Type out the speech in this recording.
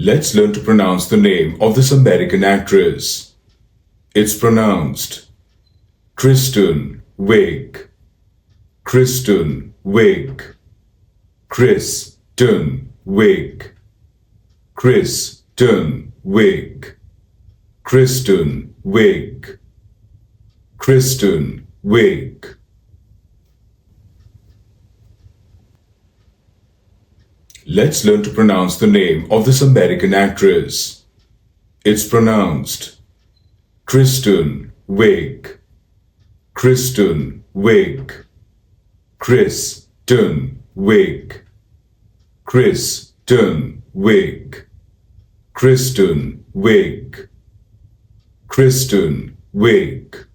Let's learn to pronounce the name of this American actress. It's pronounced Kristen Wiig. Kristen Wiig. Kristen Wiig. Kristen Wiig. Kristen Wiig. Kristen Wiig. Let's learn to pronounce the name of this American actress. It's pronounced Kristen Wiig. Kristen Wiig. Kristen Wiig. Kristen Wiig. Kristen Wiig. Kristen Wiig.